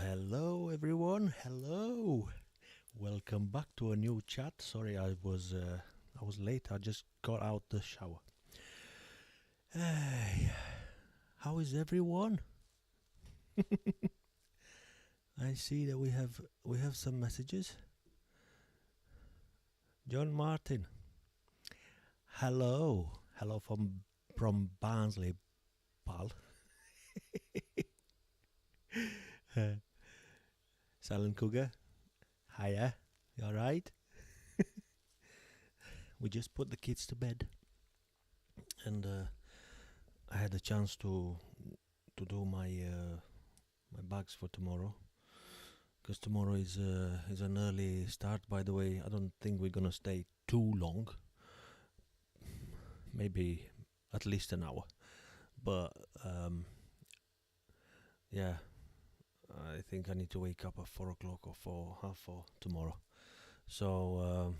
Hello, everyone. Hello. Welcome back to a new chat. Sorry, I was late. I just got out the shower. Hey, how is everyone? I see that we have some messages. John Martin. Hello. Hello from Barnsley, pal. Silent Cougar. Hiya. You all right? We just put the kids to bed, and I had a chance to do my bags for tomorrow. Because tomorrow is an early start. By the way, I don't think we're gonna stay too long. Maybe at least an hour. But yeah, I think I need to wake up at 4 o'clock or 4:30 tomorrow. So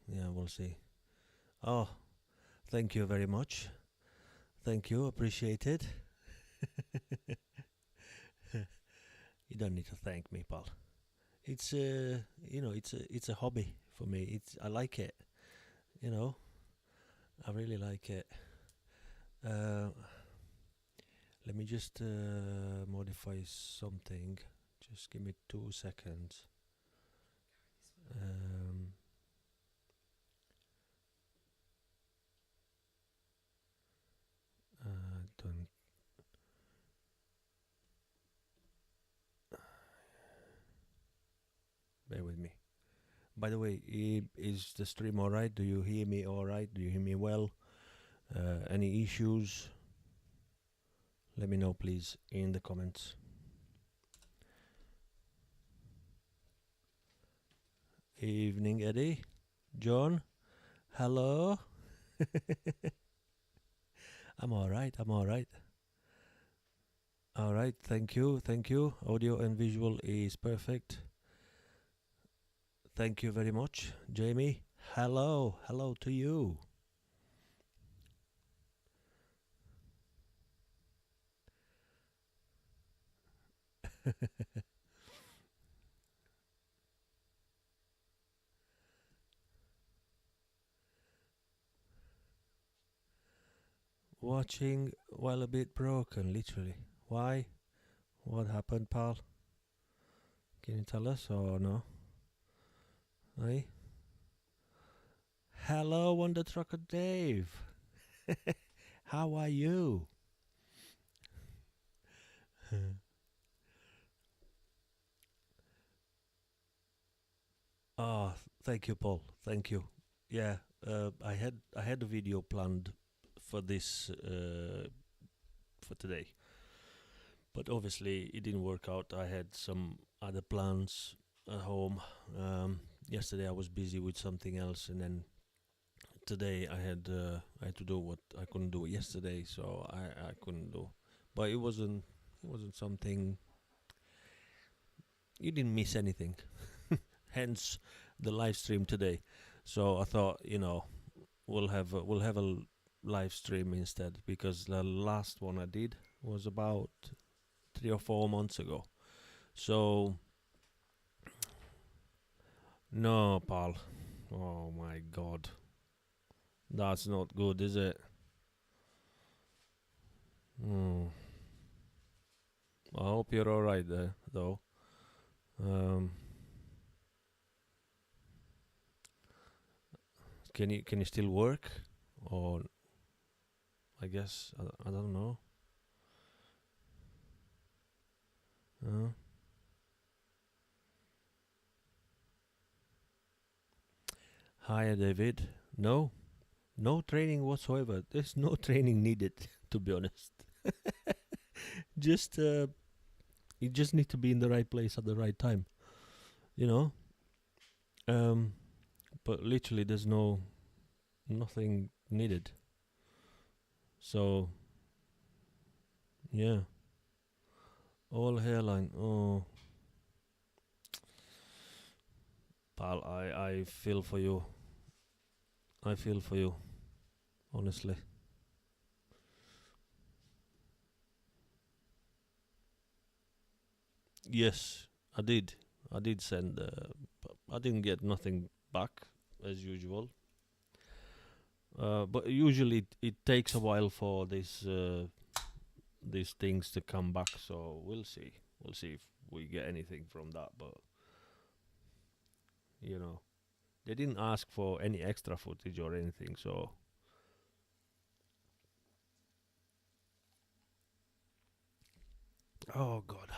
yeah, we'll see. Oh, thank you very much. Thank you, appreciate it. You don't need to thank me, pal. It's it's a hobby for me. I like it. You know, I really like it. Uh, Let me just modify something. Just give me 2 seconds. Um, don't. Bear with me. By the way, is the stream alright? Do you hear me alright? Do you hear me well? Any issues? Let me know, please, in the comments. Evening, Eddie. John. Hello. I'm alright. I'm alright. Alright, thank you. Thank you. Audio and visual is perfect. Thank you very much, Jamie. Hello. Hello to you. Watching while a bit broken, literally. Why? What happened, pal? Can you tell us or no? Hey? Hello, Wonder Trucker Dave. How are you? Oh, thank you, Paul. Thank you. Yeah, I had a video planned for this for today, but obviously it didn't work out. I had some other plans at home. Yesterday I was busy with something else, and then today I had to do what I couldn't do yesterday, so I couldn't do. But it wasn't something. You didn't miss anything. Hence the live stream today. So I thought, we'll have a live stream instead, because the last one I did was about 3 or 4 months ago. So no, pal. Oh my god, that's not good, is it? Hmm. I hope you're all right there, though. Um, can you still work, or I guess I don't know. Uh, Hi, David. No, no training whatsoever. There's no training needed, to be honest. Just you just need to be in the right place at the right time, you know. Um, but literally, there's nothing needed. So yeah, all hairline. Oh, pal, I feel for you. I feel for you, honestly. Yes, I did. I did send, but I didn't get nothing back as usual. But usually it takes a while for these things to come back. So we'll see. We'll see if we get anything from that. But you know, they didn't ask for any extra footage or anything. So oh god,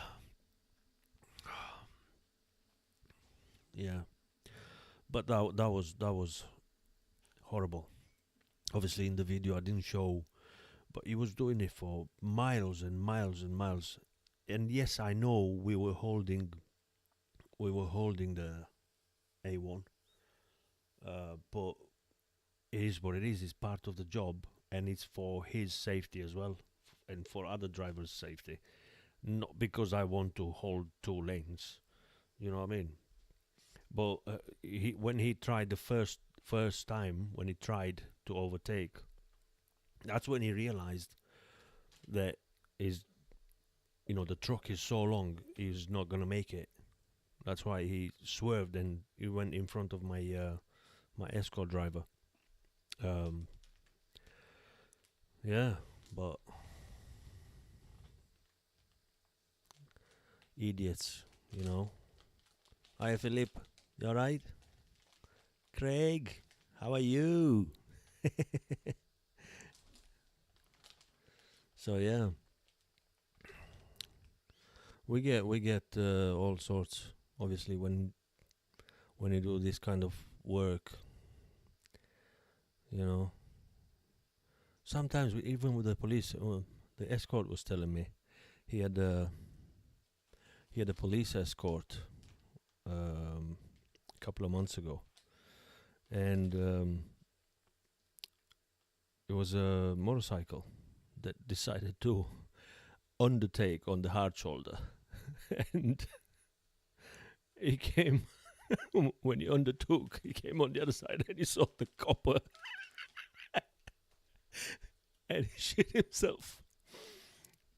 yeah. But that was horrible. Obviously, in the video I didn't show, but he was doing it for miles and miles and miles. And yes, I know we were holding the A1, but it is what it is. It's part of the job, and it's for his safety as well, and for other drivers' safety. Not because I want to hold two lanes. You know what I mean? But when he tried the first time, when he tried to overtake, that's when he realized that his the truck is so long, he's not gonna make it. That's why he swerved and he went in front of my escort driver. Um, yeah, but idiots, you know. Hi, Philip. You alright? Craig, how are you? So yeah, we get all sorts. Obviously, when you do this kind of work, you know. Sometimes even with the police, the escort was telling me he had a police escort a couple of months ago, and it was a motorcycle that decided to undertake on the hard shoulder, and he came when he undertook. He came on the other side, and he saw the copper, and he shit himself.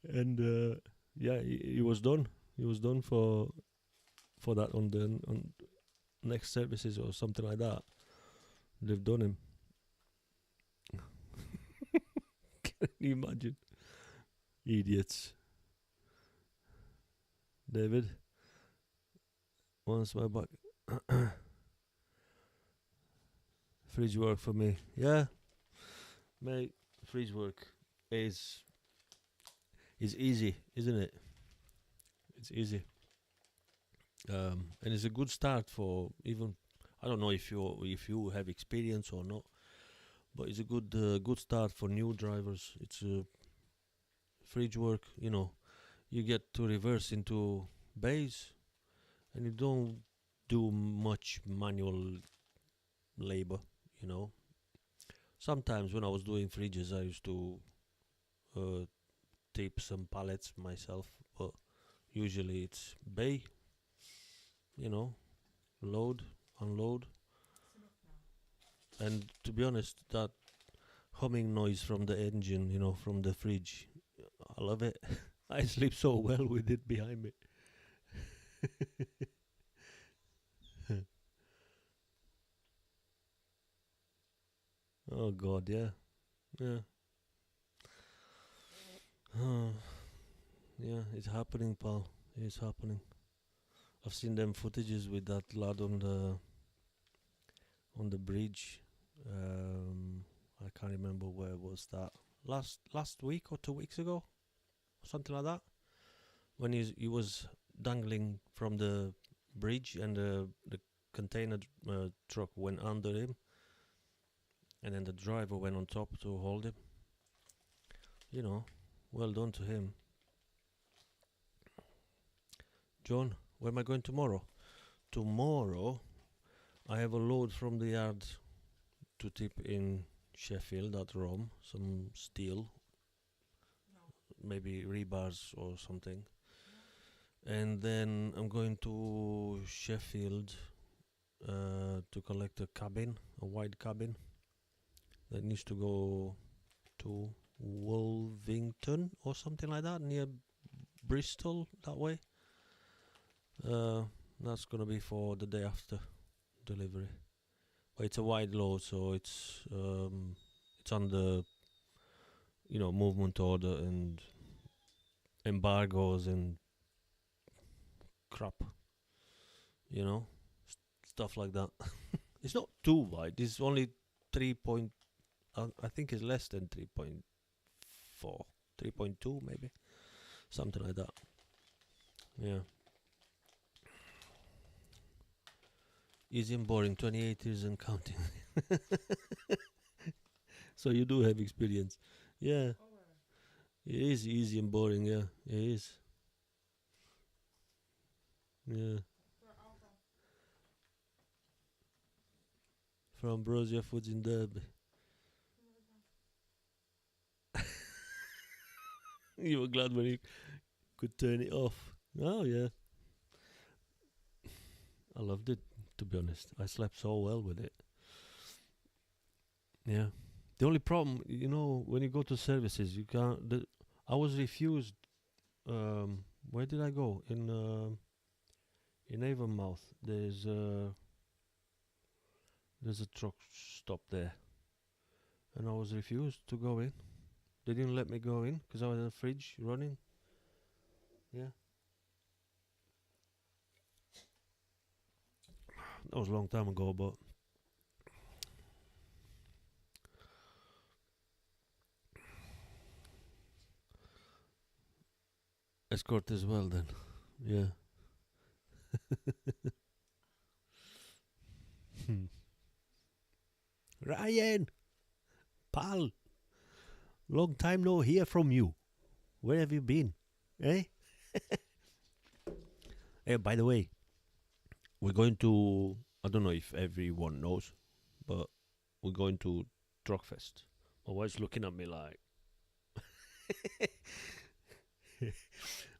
And yeah, he was done. He was done for that on next services or something like that. They've done him. Can you imagine? Idiots. David, once my back. Fridge work for me. Yeah, mate. Fridge work is easy, isn't it? It's easy. And it's a good start for even. I don't know if you have experience or not, but it's a good start for new drivers. It's fridge work. You get to reverse into bays, and you don't do much manual labor. You know, sometimes when I was doing fridges, I used to uh, tape some pallets myself, but usually it's bay. You know, load, unload, and to be honest, that humming noise from the engine, from the fridge, I love it. I sleep so well with it behind me. Oh God, yeah, yeah. Yeah, it's happening, pal. It's happening. I've seen them footages with that lad on the bridge. I can't remember where was that. Last week or 2 weeks ago, something like that. When he was dangling from the bridge and the container truck went under him, and then the driver went on top to hold him. Well done to him. John, where am I going tomorrow? Tomorrow, I have a load from the yard to tip in Sheffield at Rome, some steel, maybe rebars or something. And then I'm going to Sheffield to collect a cabin, a wide cabin that needs to go to Wolvington or something like that, near Bristol, that way. Uh, that's gonna be for the day after delivery. But it's a wide load, so it's under movement order and embargoes and crap, you know, stuff like that. It's not too wide. It's only 3 point. I think it's less than 3.4, 3.2 maybe, something like that. Yeah. Easy and boring. 28 years and counting. So you do have experience. Yeah. It is easy and boring. Yeah, it is. Yeah. From Brosia Foods in Derby. You were glad when you could turn it off. Oh yeah, I loved it. To be honest, I slept so well with it. Yeah. The only problem, when you go to services, you can't. I was refused. Where did I go? In Avonmouth. There's a truck stop there, and I was refused to go in. They didn't let me go in because I was in the fridge running. Yeah, that was a long time ago, but escort as well then. Yeah. Ryan, pal, long time no hear from you. Where have you been? Eh? Hey, by the way, we're going to. I don't know if everyone knows, but we're going to Truckfest. My wife's looking at me like.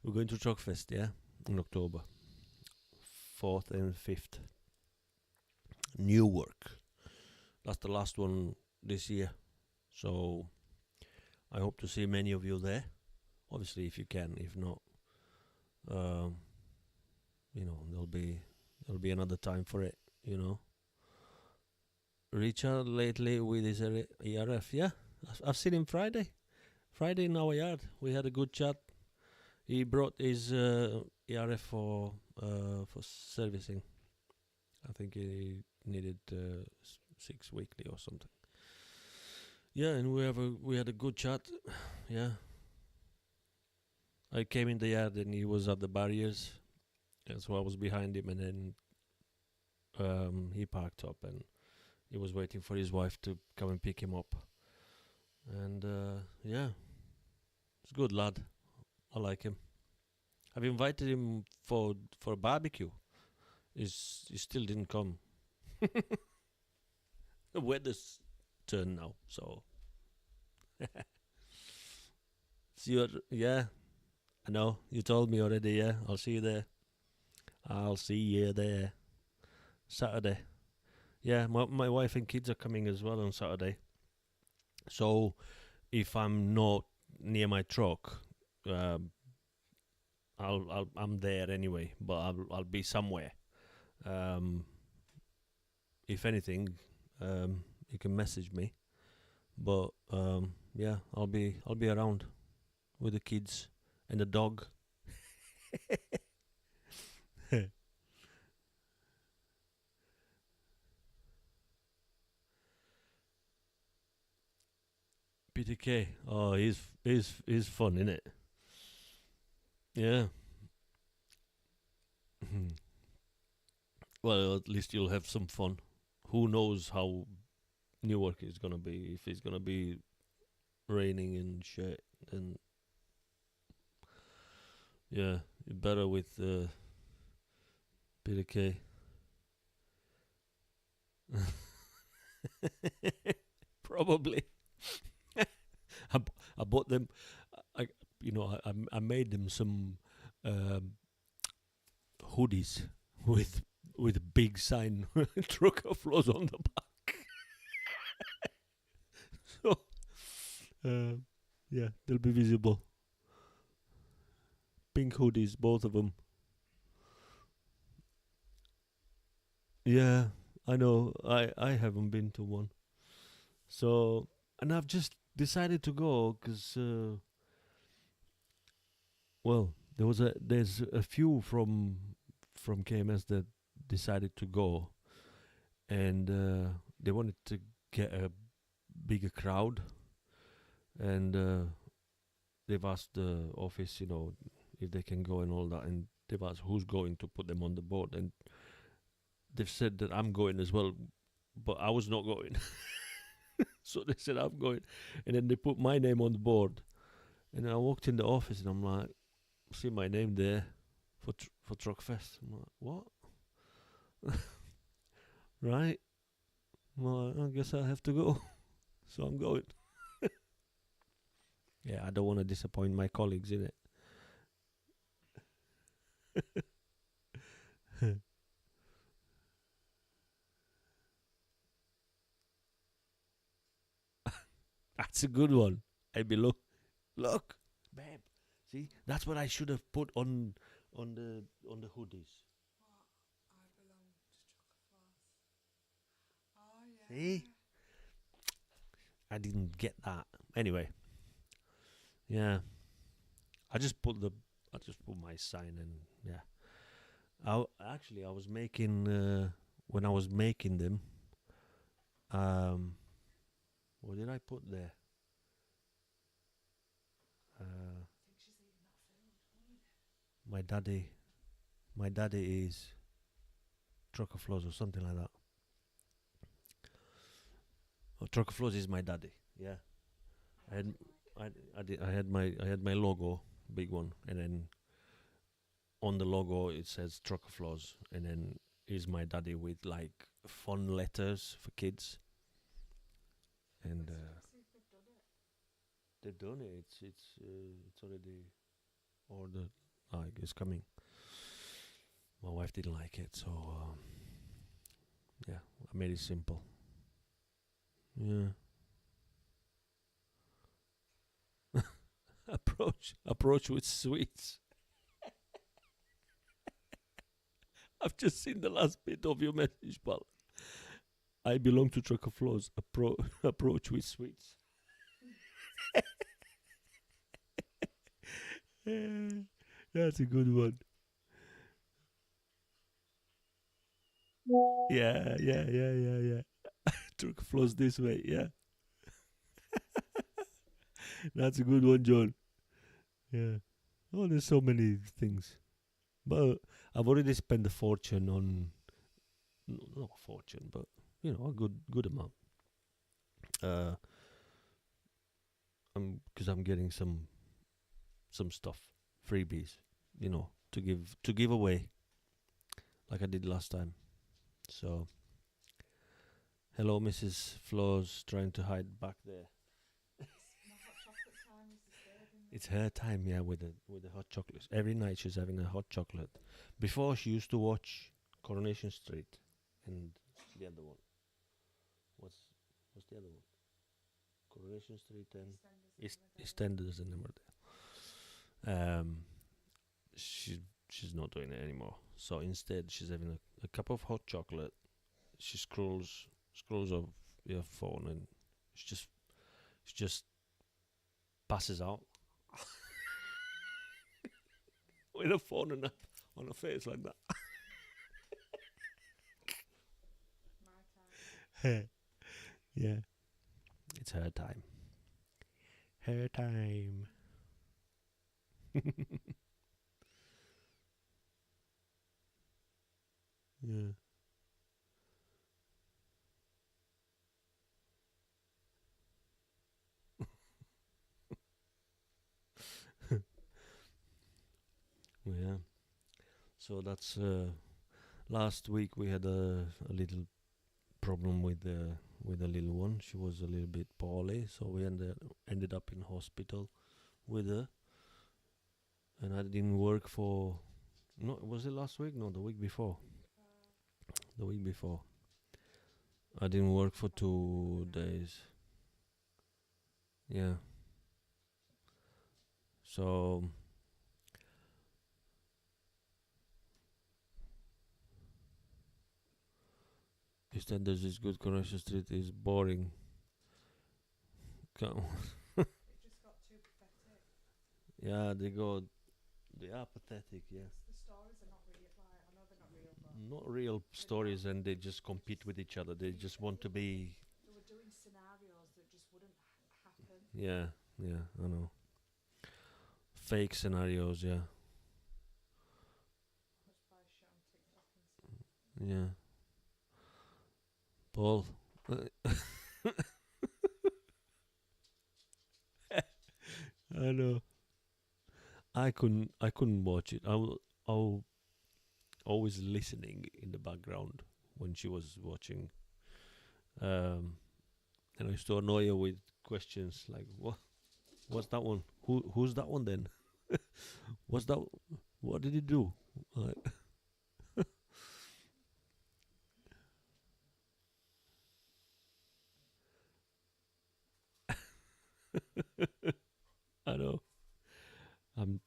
We're going to Truckfest, yeah, in October, 4th and 5th. Newark. That's the last one this year. So I hope to see many of you there. Obviously, if you can. If not, um, there'll be another time for it. Richard lately with his ERF. Yeah, I've seen him Friday. Friday in our yard. We had a good chat. He brought his ERF for servicing. I think he needed 6 weekly or something. Yeah, and we had a good chat. Yeah, I came in the yard and he was at the barriers, and so I was behind him, and then he parked up and he was waiting for his wife to come and pick him up. And yeah, he's a good lad. I like him. I've invited him for a barbecue. He still didn't come. The weather's turned now, so. See you. Yeah, I know. You told me already. Yeah, I'll see you there. I'll see you there. Saturday. Yeah, my wife and kids are coming as well on Saturday. So if I'm not near my truck, um, I'm there anyway. But I'll be somewhere. Um, if anything, you can message me. But yeah, I'll be around with the kids and the dog. PTK. Oh, he's fun, isn't it? Yeah. Well, at least you'll have some fun. Who knows how Newark is gonna be? If it's gonna be raining and shit, then yeah, you better with PTK. Probably. I bought them. I made them some um, hoodies with a big sign Trucker FLOZ on the back. So yeah, they'll be visible. Pink hoodies, both of them. Yeah, I know. I haven't been to one. So, and I've just decided to go because, well, there's a few from KMS that decided to go, and they wanted to get a bigger crowd, and they've asked the office, if they can go and all that, and they've asked who's going to put them on the board, and they've said that I'm going as well, but I was not going. So they said I'm going, and then they put my name on the board, and then I walked in the office and I'm like, see my name there for Truckfest. I'm like, what? Right? Well, I guess I have to go. So I'm going. Yeah, I don't want to disappoint my colleagues in it. That's a good one. I be look, babe. See, that's what I should have put on the hoodies. See, I didn't get that. Anyway, yeah, I just put the I just put my sign and yeah. Actually I was making when I was making them. Um, what did I put there? Uh, my daddy, my daddy is Trucker FLOZ or something like that. Oh, Trucker FLOZ is my daddy. Yeah, I had I had my logo, big one, and then on the logo it says Trucker FLOZ, and then is my daddy with like fun letters for kids, and they've done it. It's already ordered. Like it's coming. My wife didn't like it, so yeah, I made it simple. Yeah, approach with sweets. I've just seen the last bit of your message, pal. I belong to Trucker FLOZ. Approach with sweets. Yeah, that's a good one. Yeah, yeah, yeah, yeah, yeah. Trucker FLOZ this way. Yeah, that's a good one, John. Yeah. Oh, there's so many things, but I've already spent a fortune on, not a fortune, but a good amount. Uh, because I'm getting some stuff, freebies, to give away like I did last time. So hello, Mrs. Flo's trying to hide back there. It's her time, yeah, with the hot chocolates. Every night she's having a hot chocolate. Before she used to watch Coronation Street and the other one. What's what's the other one? Coronation Street and EastEnders and number there. She's not doing it anymore. So instead, she's having a cup of hot chocolate. She scrolls off your phone and she just passes out with a phone on her face like that. Yeah, it's her time. Her time. Yeah. Yeah. So that's last week we had a little problem with the little one. She was a little bit poorly, so we ended up in hospital with her, and I didn't work for. No, was it last week? No, the week before. The week before, I didn't work for 2 days. Yeah. So Instead, there's this good Coronation Street is boring. Can't- It just got too pathetic. yeah, they are pathetic. Yeah, The stories are not real. Like, I know they're not real, but not real stories, and they just compete with each other. They just want to be. they were doing scenarios that just wouldn't happen. Yeah, yeah, I know. Fake scenarios. Yeah, That's why I shit on TikTok and stuff. yeah. Paul, I know. I couldn't watch it. I always listening in the background when she was watching. Um, and I used to annoy her with questions like, What's that one? Who's that one then? What's that? What did he do?" Like, I know. I'm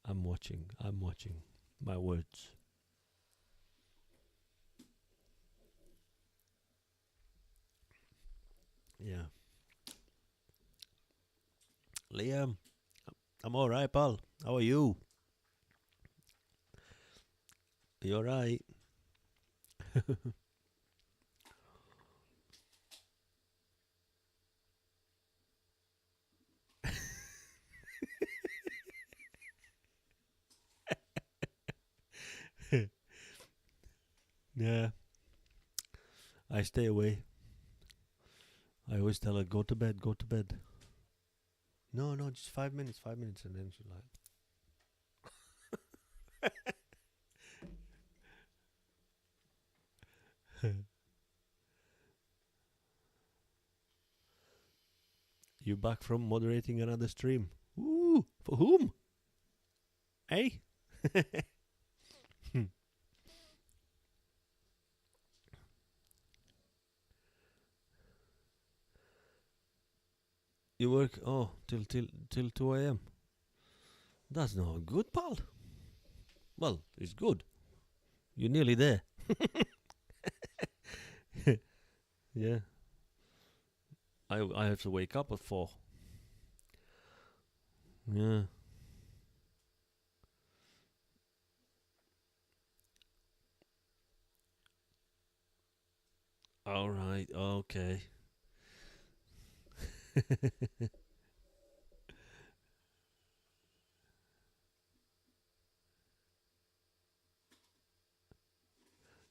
I'm watching. I'm watching my words. Yeah, Liam. I'm all right, pal. How are you? You all right? Yeah. I stay away. I always tell her, go to bed, go to bed. No, no, just 5 minutes, 5 minutes, and then she's like, "You back from moderating another stream? Ooh, for whom? Hey, you work till 2 a.m. That's not good, pal. Well, it's good. You're nearly there. Yeah, I have to wake up at 4. Yeah. All right. Okay.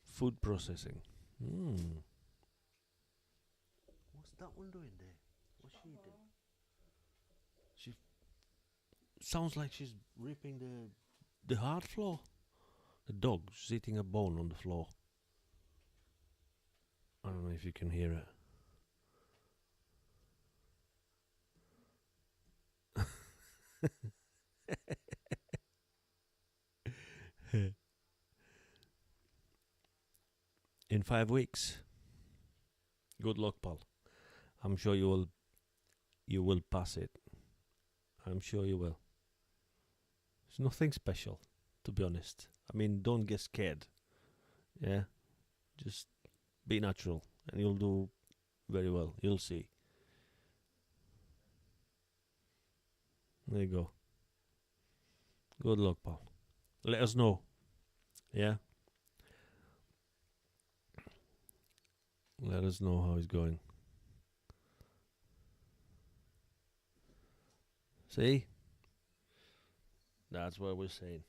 Food processing. Hmm. What's that one doing there? What's she eating? She sounds like she's ripping the hard floor. The dog's eating a bone on the floor. I don't know if you can hear it. In 5 weeks. Good luck, pal. I'm sure you will pass it. I'm sure you will. It's nothing special, to be honest. I mean, don't get scared. Yeah, just be natural, and you'll do very well. You'll see. There you go. Good luck, pal. Let us know. Yeah, let us know how it's going. See, that's what we're saying.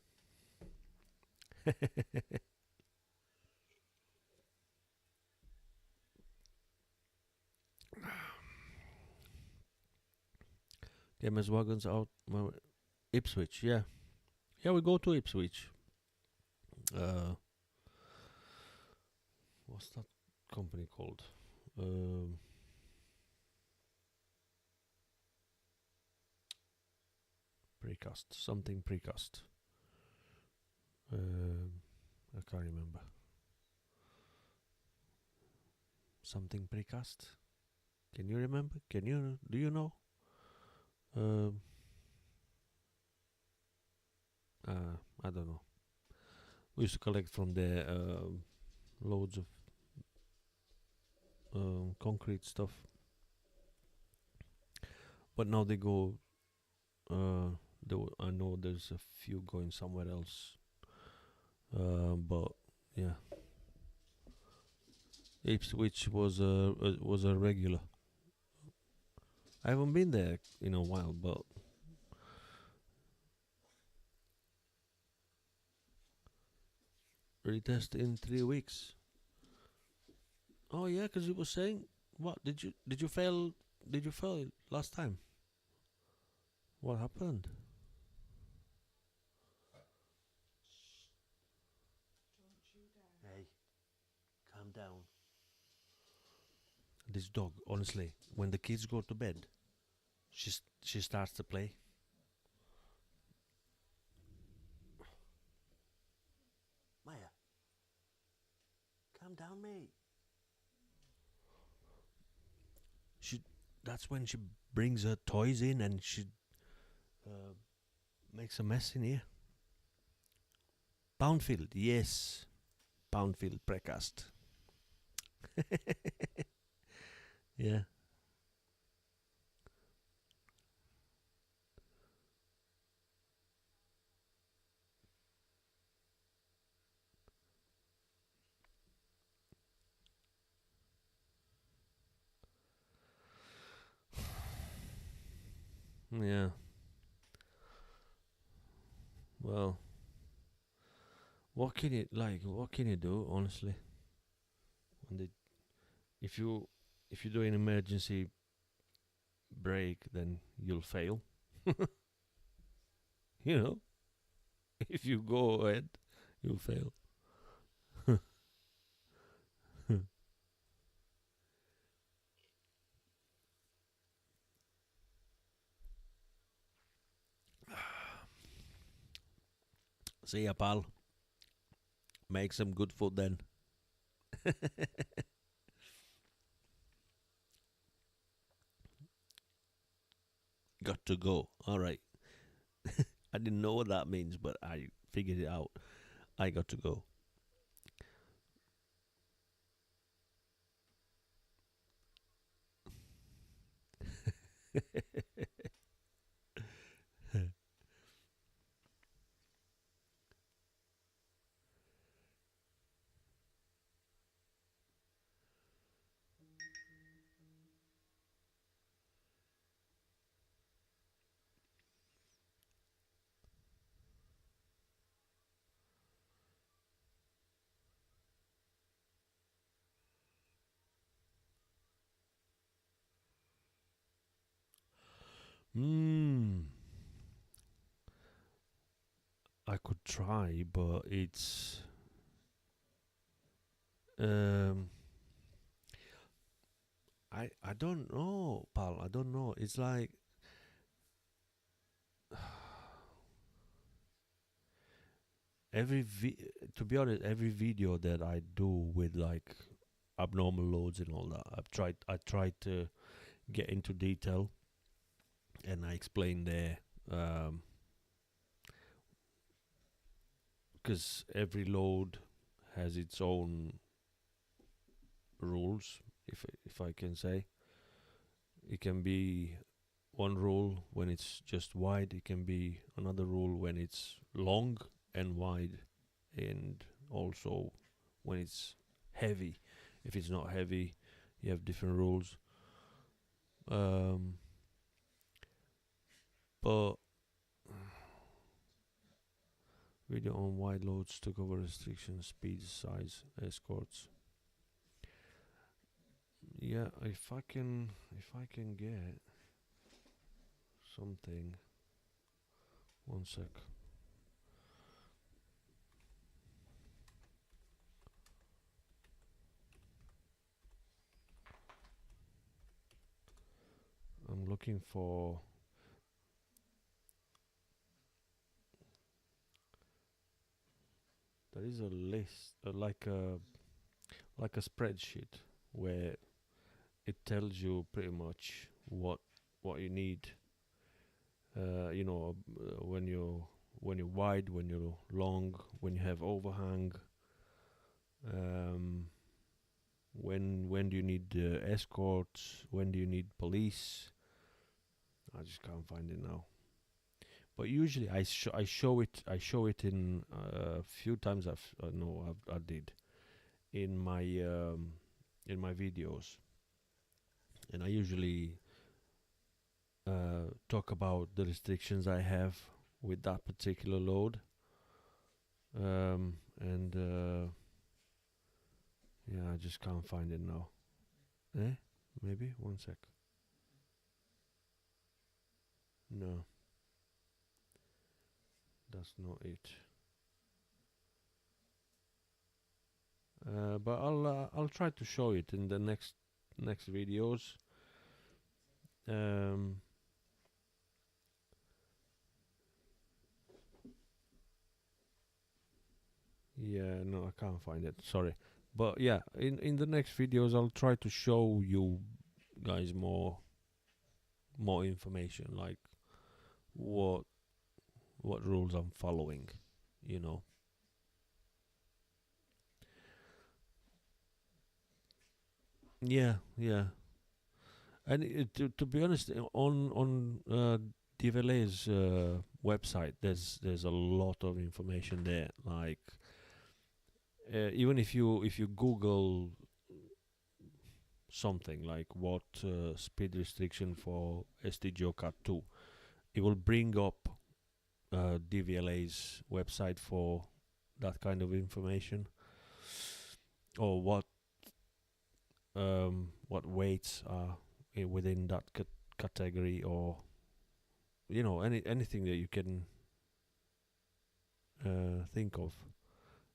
Gamers wagons out. Ipswich. Yeah, yeah. We go to Ipswich. Uh, what's that company called? Um, Precast. Something precast. I can't remember. Something precast. Can you remember? Can you? Do you know? Um, I don't know. We used to collect from there. loads of concrete stuff. But now they go. I know there's a few going somewhere else. But yeah, Ipswich was a regular. I haven't been there in a while, but retest in 3 weeks. Oh yeah, because you were saying what? Did you fail? Did you fail last time? What happened? Don't you dare. Hey, calm down. This dog, honestly, when the kids go to bed, she starts to play. Maya, calm down, mate. She. That's when she brings her toys in and she uh, makes a mess in here. Poundfield, yes, Poundfield precast. Yeah, yeah. Well, what can you like? What can you do, honestly? When they, if you if you do an emergency brake, then you'll fail. You know, if you go ahead, you'll fail. See ya, pal. Make some good food then. Got to go. All right. I didn't know what that means, but I figured it out. I got to go. Hmm. I could try, but it's um. I don't know, pal. I don't know. It's like every to be honest, every video that I do with like abnormal loads and all that, I tried to get into detail and I explain there um because every load has its own rules, if I can say. It can be one rule when it's just wide, it can be another rule when it's long and wide, and also when it's heavy. If it's not heavy, you have different rules. Um, but video on wide loads to cover restrictions, speed, size, escorts. Yeah, if I can get something. One sec. I'm looking for. There is a list, like a spreadsheet where it tells you pretty much what you need. When you're wide, when you're long, when you have overhang, Um, when do you need escorts? When do you need police? I just can't find it now. But usually I show it in a few times. I did in my videos, and I usually talk about the restrictions I have with that particular load. And yeah, I just can't find it now. Maybe 1 sec. No, that's not it. But I'll try to show it in the next videos. Um, yeah, no, I can't find it. Sorry, but yeah, in the next videos I'll try to show you guys more information, like what rules I'm following. You know. Yeah, yeah. And to be honest, on DVLA's website, there's a lot of information there. Like even if you Google something like what speed restriction for STGO Cat 2, it will bring up DVLA's website for that kind of information, or what weights are within that category, or anything that you can think of.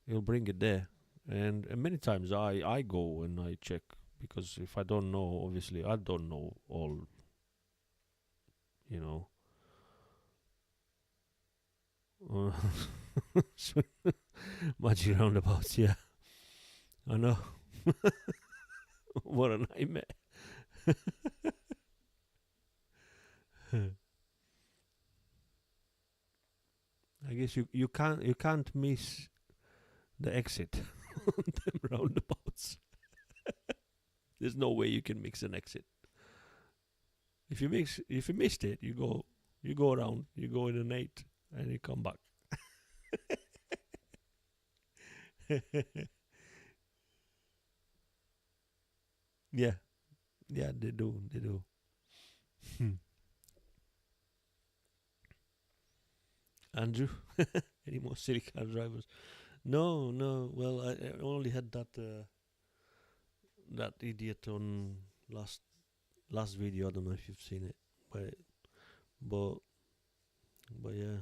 You'll bring it there, and many times I go and I check, because if I don't know, obviously I don't know all. You know. Magic roundabouts, yeah, I know. What a nightmare. I guess you can't miss the exit on them roundabouts. There's no way you can mix an exit. If you missed it, you go around, you go in an 8 and you come back. Yeah, yeah, they do. Andrew, any more silly car drivers? No, no. Well, I only had that idiot on last video. I don't know if you've seen it, but but but yeah.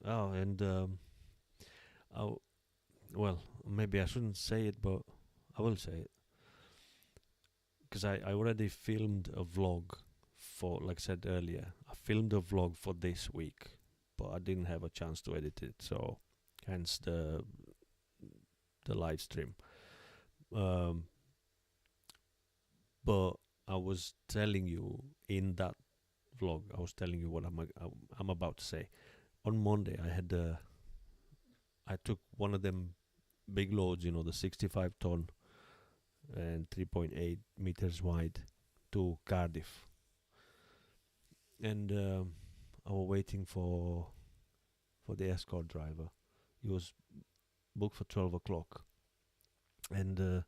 Oh, and I, well, maybe I shouldn't say it, but I will say it, because I already filmed a vlog for, like I said earlier, I filmed a vlog for this week, but I didn't have a chance to edit it, so hence the live stream. Um, but I was telling you in that vlog, I was telling you what I'm about to say. On Monday, I took one of them big loads, the 65 ton and 3.8 meters wide, to Cardiff, and I was waiting for the escort driver. He was booked for 12 o'clock, and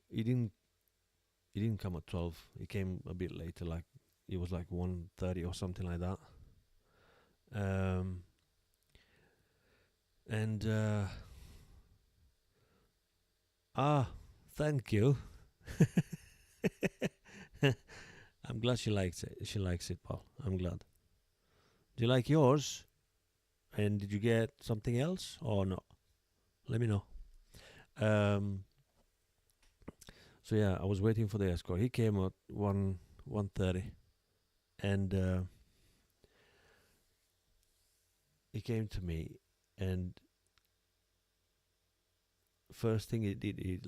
he didn't come at 12. He came a bit later, like it was like 1:30 or something like that. And thank you. I'm glad she likes it. She likes it, Paul. I'm glad. Do you like yours? And did you get something else or not? Let me know. Um, so yeah, I was waiting for the escort. He came at 1:30, and he came to me, and first thing he did,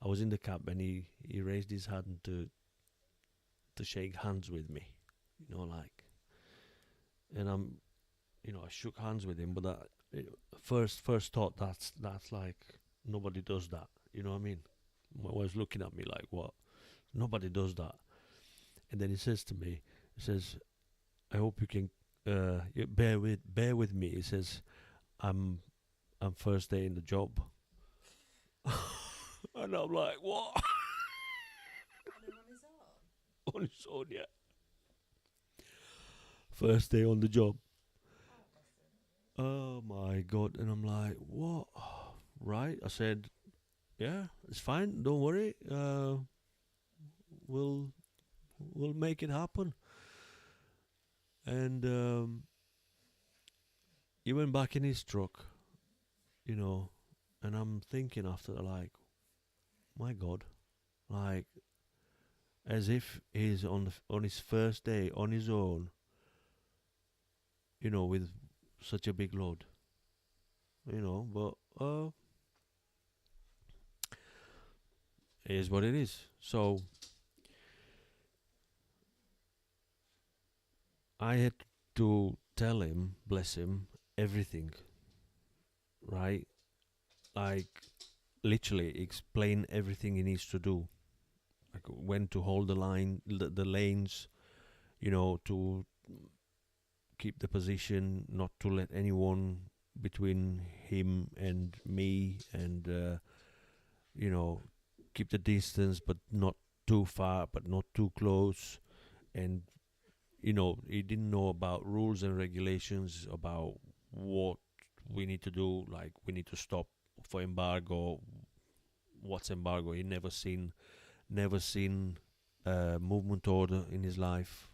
I was in the cab, and he raised his hand to shake hands with me, like, and I shook hands with him, but eh, first thought, that's like nobody does that. You know what I mean? My wife's looking at me like, what? Nobody does that. And then he says to me, he says, I hope you can bear with me. He says, I'm I'm first day in the job. And I'm like, what? And on his own. On his own, yeah. First day on the job. Oh, bless him. Oh my god. And I'm like, what? Right. I said, yeah, it's fine. Don't worry. We'll we'll make it happen. And he went back in his truck, you know, and I'm thinking after that, like, my god, like, as if he's on his first day on his own, with such a big load, But it is what it is. So I had to tell him, bless him, everything, right? Like, literally explain everything he needs to do, like when to hold the line, the lanes, to keep the position, not to let anyone between him and me, and you know, keep the distance, but not too far, but not too close. And he didn't know about rules and regulations about what we need to do. Like, we need to stop for embargo. What's embargo? He never seen a movement order in his life.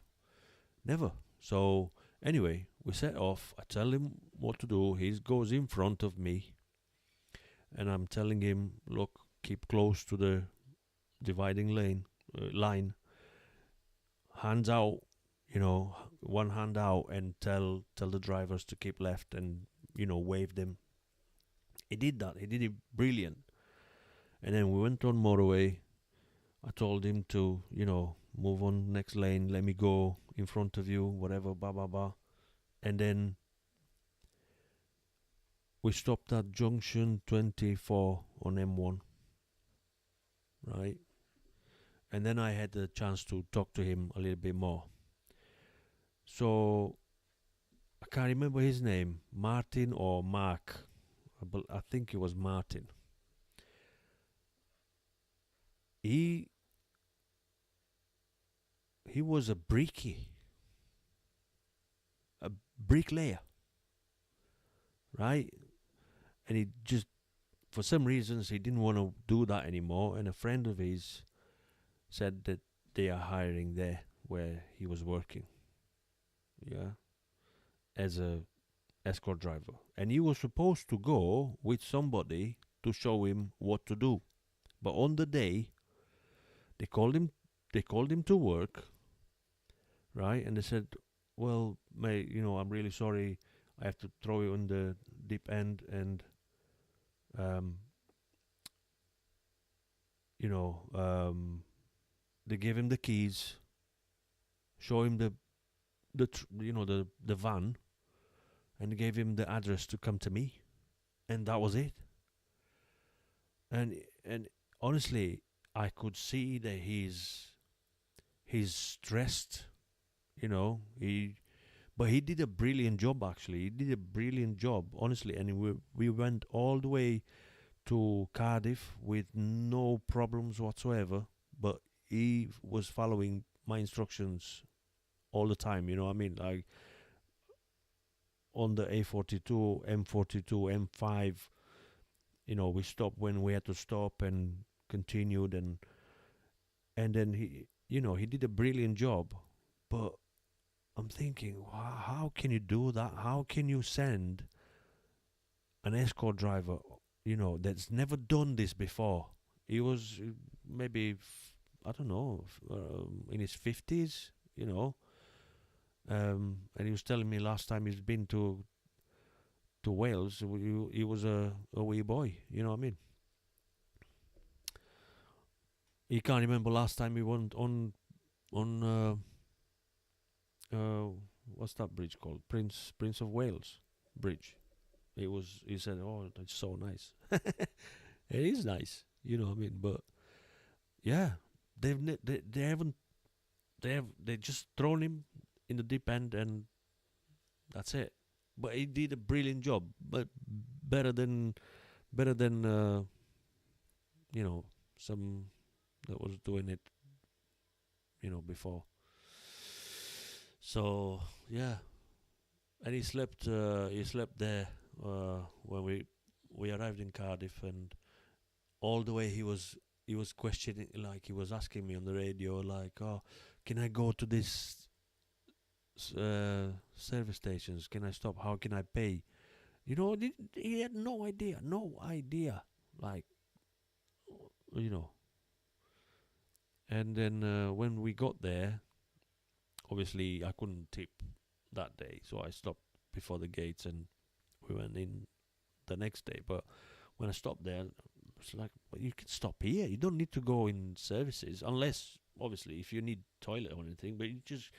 Never. So anyway, we set off. I tell him what to do. He goes in front of me, and I'm telling him, look, keep close to the dividing line. Hands out, one hand out, and tell the drivers to keep left, and wave them. He did that. He did it brilliant. And then we went on motorway. I told him to, move on next lane, let me go in front of you, whatever, blah, blah, blah. And then we stopped at junction 24 on M1, right? And then I had the chance to talk to him a little bit more. So I can't remember his name, Martin or Mark. I think it was Martin. He was a bricklayer, right? And he just, for some reasons, he didn't want to do that anymore. And a friend of his said that they are hiring there where he was working, yeah, as a escort driver. And he was supposed to go with somebody to show him what to do. But on the day, they called him. They called him to work, right? And they said, "Well, mate, I'm really sorry. I have to throw you in the deep end, and um, you know, they gave him the keys, show him the van, and gave him the address to come to me, and that was it. And honestly, I could see that he's stressed. But he did a brilliant job. Actually, he did a brilliant job, honestly. And we went all the way to Cardiff with no problems whatsoever. But he was following my instructions all the time. You know what I mean? Like, on the A42, M42, M5. We stopped when we had to stop and continued, and then he did a brilliant job. But I'm thinking, how can you do that? How can you send an escort driver, that's never done this before? He was maybe, I don't know, in his 50s, and he was telling me last time he's been to Wales, he was a wee boy. You know what I mean? He can't remember last time he went on uh, what's that bridge called? Prince of Wales Bridge. He said, "Oh, that's so nice." It is nice, you know what I mean. But yeah, they haven't they just thrown him in the deep end, and that's it. But he did a brilliant job, but better than better than you know, some that was doing it, before. So yeah, and he slept there when we arrived in Cardiff, and all the way he was questioning, like he was asking me on the radio, like, oh, can I go to this service stations? Can I stop? How can I pay? He had no idea, no idea. Like, you know. And then when we got there, obviously I couldn't tip that day, so I stopped before the gates and we went in the next day. But when I stopped there, it's like, well, you can stop here. You don't need to go in services unless, obviously, if you need toilet or anything. But you just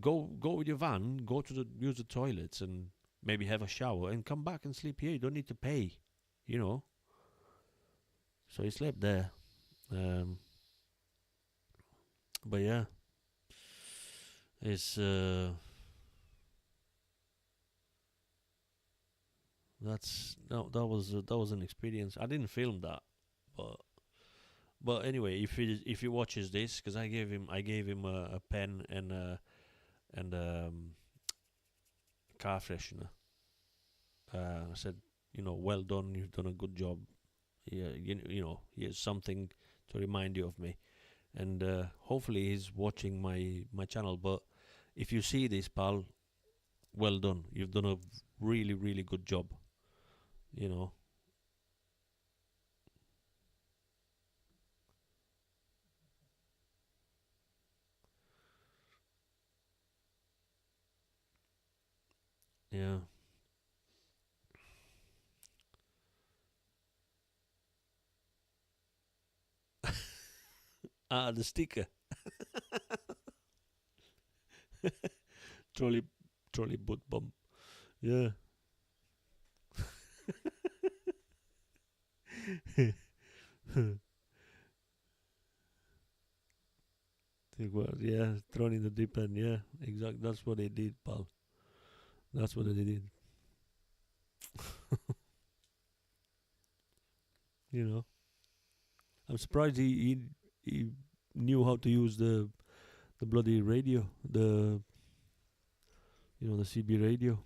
go with your van, go to use the toilets, and maybe have a shower and come back and sleep here. You don't need to pay, you know. So he slept there. Um, but yeah, it's that's no that was an experience. I didn't film that, but anyway, if he watches this, because I gave him a pen and and car freshener. I said, well done, you've done a good job. Yeah, here's something to remind you of me, and hopefully he's watching my channel. But if you see this, pal, well done. You've done a really really good job. You know, yeah. Ah, the sticker, trolley boot bump. Yeah. Think what? Yeah, thrown in the deep end. Yeah, exactly. That's what they did, pal. That's what they did. You know, I'm surprised he knew how to use the bloody radio, the CB radio.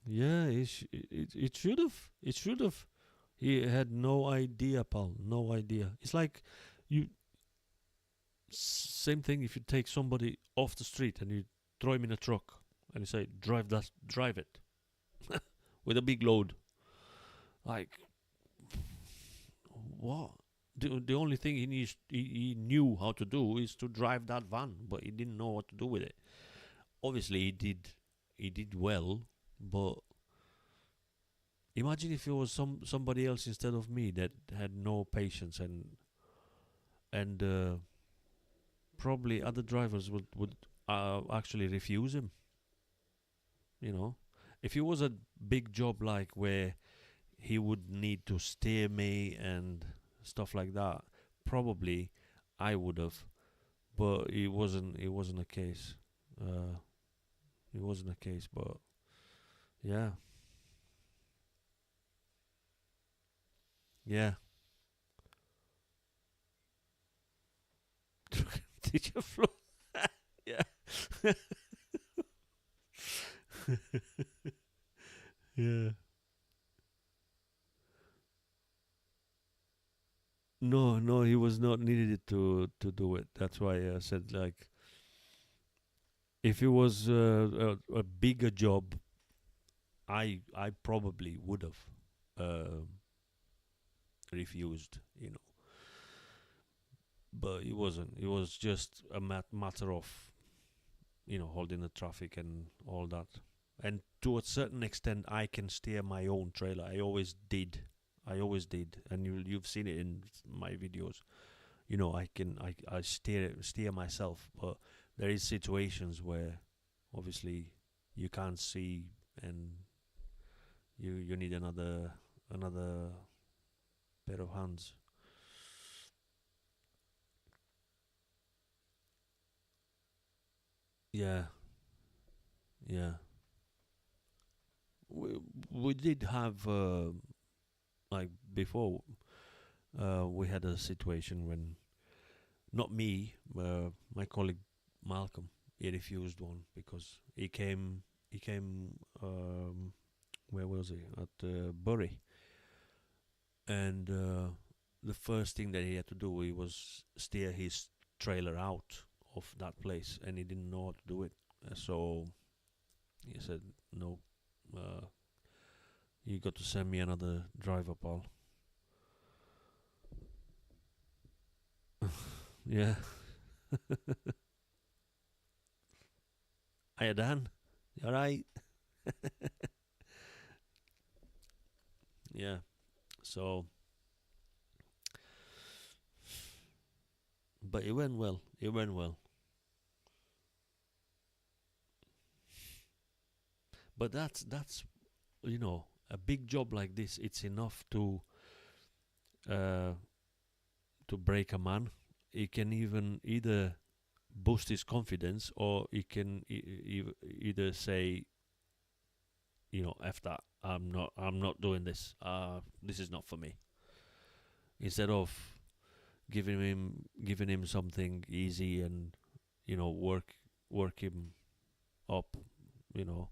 Yeah, it should have. It should have. He had no idea, pal. No idea. It's like you. Same thing if you take somebody off the street and you throw him in a truck and you say, drive it with a big load. Like, what? The only thing he knew how to do is to drive that van, but he didn't know what to do with it. Obviously, he did well, but imagine if it was somebody else instead of me that had no patience, and probably other drivers would actually refuse him. You know, if it was a big job like where he would need to steer me and stuff like that, probably I would have. But it wasn't. It wasn't a case. Uh, it wasn't a case. But yeah, yeah. Teacher Flo. Yeah. Yeah. No, no, he was not needed to do it. That's why I said, like, if it was a bigger job, I probably would have uh, refused. But it wasn't. It was just a matter of holding the traffic and all that. And to a certain extent, I can steer my own trailer. I always did. I always did, and you've seen it in my videos. I steer myself, but there is situations where obviously you can't see, and you need another pair of hands. Yeah, yeah. We we did have like before. We had a situation when not me, my colleague Malcolm. He refused one because he came. Where was he? At Bury, and the first thing that he had to do he was steer his trailer out of that place, and he didn't know how to do it. So he said, "No, uh, you got to send me another driver, pal." Yeah. Hiya, Dan. You all right? Yeah. So, but it went well. It went well. But that's a big job like this. It's enough uh, to break a man. It can even either boost his confidence, or it can either say, f that. I'm not doing this. This is not for me. Instead of giving him something easy and work him up. You know.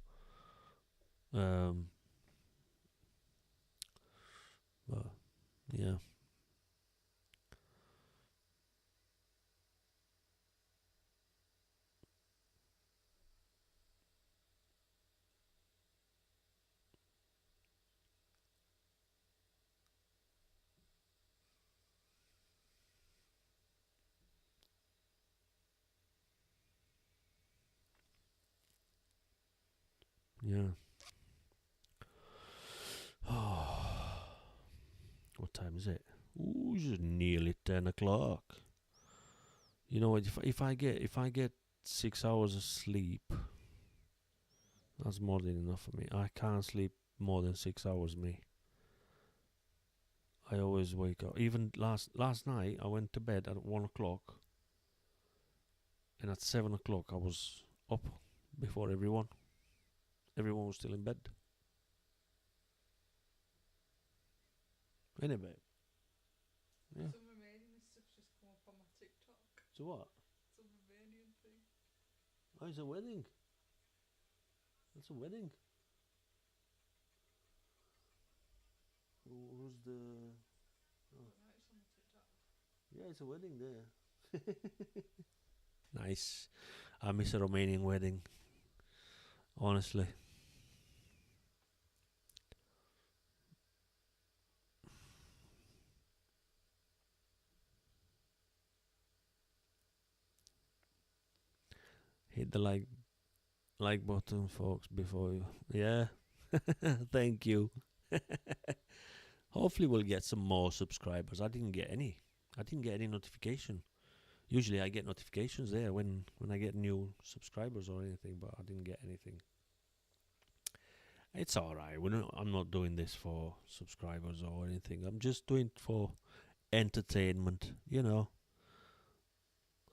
Um. But yeah. Yeah. What time is it? Ooh, it's nearly 10 o'clock. You know what? If I get 6 hours of sleep, that's more than enough for me. I can't sleep more than 6 hours. Me, I always wake up. Even last night, I went to bed at 1 o'clock, and at 7 o'clock, I was up before everyone. Everyone was still in bed. Anyway, yeah. Some Romanian stuff's just come up on my TikTok. So what? Some Romanian thing. Oh, it's a wedding. It's a wedding. Who's the? Oh. Don't know, it's on my TikTok. Yeah, it's a wedding there. Nice. I miss a Romanian wedding. Honestly. Hit the like button, folks, before you. Yeah. Thank you. Hopefully we'll get some more subscribers. I didn't get any. I didn't get any notification. Usually I get notifications there when I get new subscribers or anything, but I didn't get anything. It's alright. I'm not doing this for subscribers or anything. I'm just doing it for entertainment.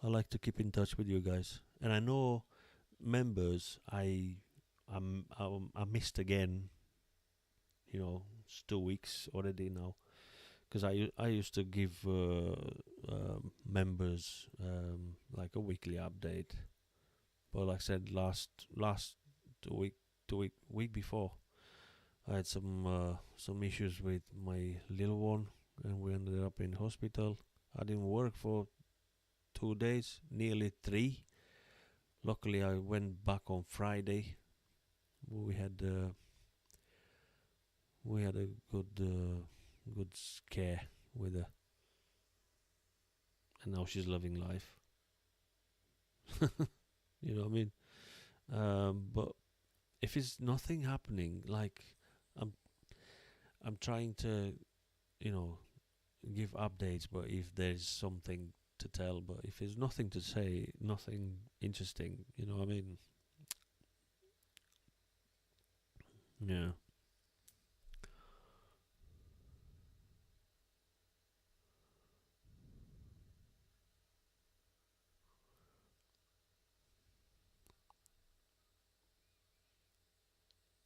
I like to keep in touch with you guys, and I know members. I missed again. It's 2 weeks already now, because I used to give members like a weekly update, but like I said, last 2 week before, I had some issues with my little one, and we ended up in hospital. I didn't work for 2 days, nearly three. Luckily, I went back on Friday. We had we had a good scare with her, and now she's loving life. You know what I mean? But if it's nothing happening, like I'm I'm trying to, you know, give updates, but if there's something to tell, but if there's nothing to say, nothing interesting, you know what I mean? Yeah.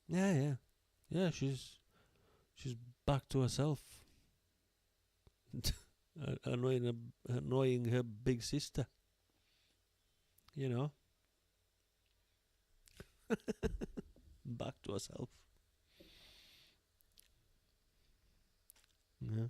Yeah, yeah. Yeah, she's back to herself. Annoying her big sister, you know. Back to herself. Yeah.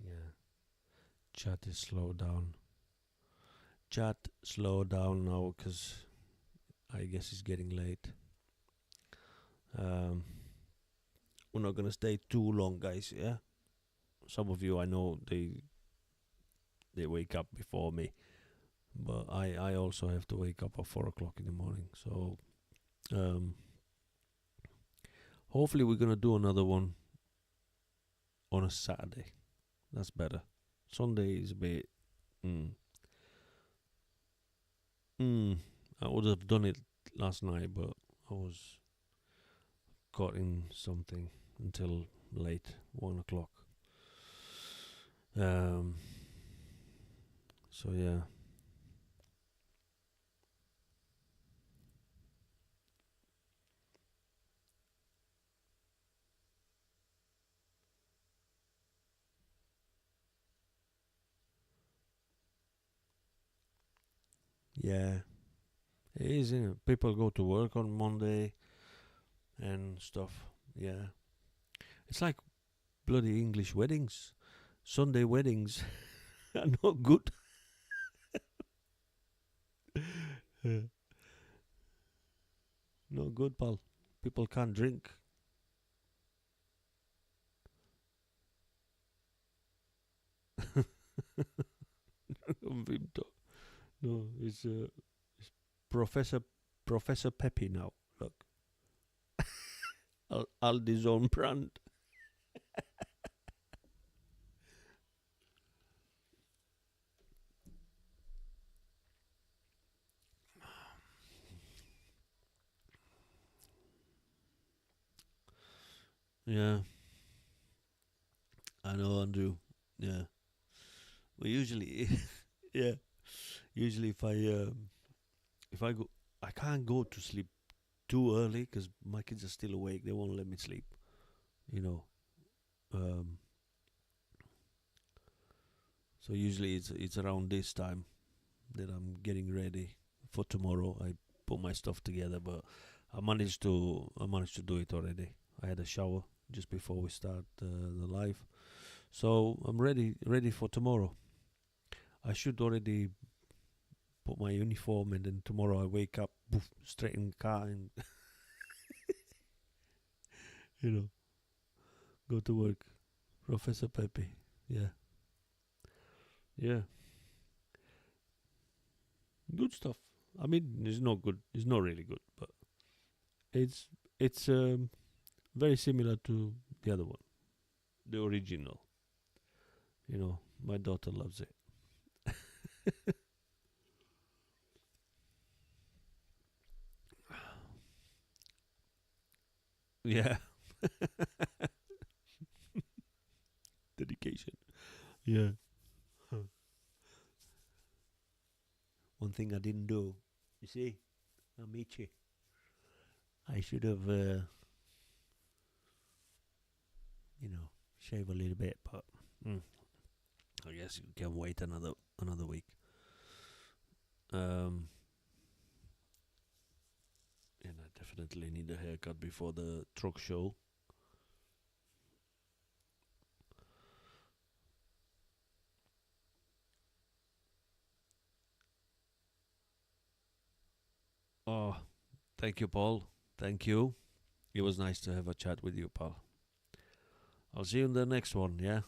Yeah. Chat is slow down. Chat, slow down now, cause I guess it's getting late. Um, we're not gonna stay too long, guys. Yeah. Some of you I know they wake up before me, but I also have to wake up at 4 o'clock in the morning. So um, hopefully we're gonna do another one on a Saturday. That's better. Sunday is a bit. Mm, mm, I would have done it last night, but I was caught in something until late, 1 o'clock. Um, so yeah, yeah, it is. Isn't it? People go to work on Monday and stuff. Yeah, it's like bloody English weddings. Sunday weddings are not good. Not good, pal. People can't drink. Vimto. No, it's Professor Professor Peppy now. Look, Aldi's own brand. Yeah, I know, Andrew. Yeah, well, usually, yeah, usually if I go, I can't go to sleep too early because my kids are still awake. They won't let me sleep. You know, um, so usually it's around this time that I'm getting ready for tomorrow. I put my stuff together, but I managed to do it already. I had a shower just before we start the live, so I'm ready for tomorrow. I should already put my uniform, and then tomorrow I wake up, poof, straight in the car, and you know go to work. Professor Pepe, yeah, yeah, good stuff. I mean, it's not good. It's not really good, but it's it's very similar to the other one, the original. My daughter loves it. Yeah, dedication. Yeah. Huh. One thing I didn't do, you see, Amici, I should have, shave a little bit, but mm, I guess you can wait another week. Um, and I definitely need a haircut before the truck show. Oh, thank you, Paul. Thank you. It was nice to have a chat with you, pal. I'll see you in the next one, yeah?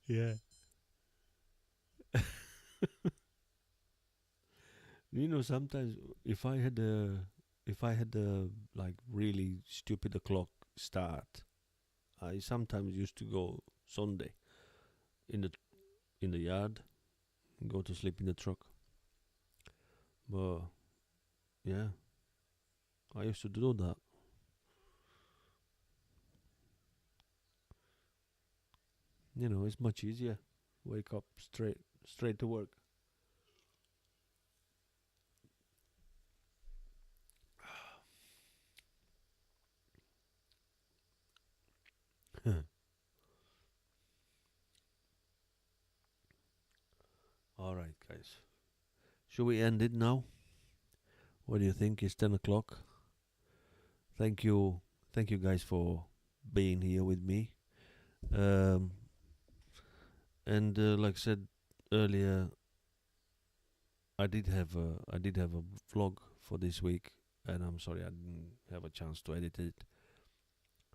Yeah. You know, sometimes if I had a like really stupid o'clock start, I sometimes used to go Sunday in the yard and go to sleep in the truck. But yeah, I used to do that. You know, it's much easier. Wake up straight to work. All right, guys. Should we end it now? What do you think? It's 10 o'clock. Thank you, thank you guys for being here with me. Um, and like I said earlier, I did have a vlog for this week, and I'm sorry I didn't have a chance to edit it.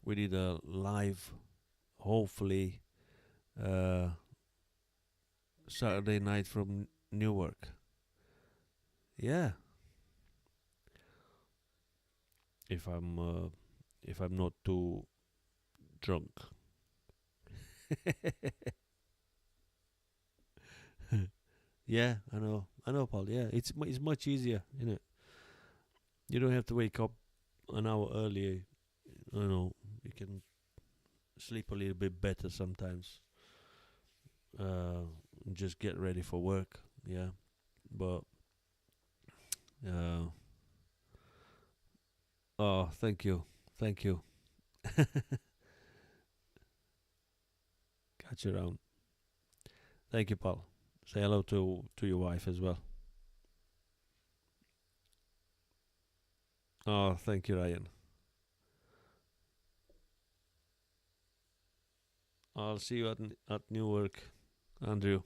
We did a live, hopefully, uh, Saturday night from Newark. Yeah, if I'm uh, if I'm not too drunk. Yeah, I know, Paul. Yeah, it's much easier, isn't it? You don't have to wake up an hour earlier. You know, you can sleep a little bit better sometimes. Uh, just get ready for work. Yeah, but uh, oh, thank you. Catch you around. Thank you, Paul. Say hello to your wife as well. Oh, thank you, Ryan. I'll see you at Newark, Andrew.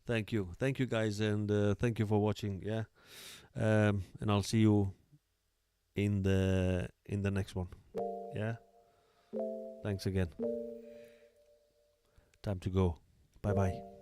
Thank you, guys, and thank you for watching. Yeah, and I'll see you in the next one. Yeah, thanks again. Time to go. Bye bye.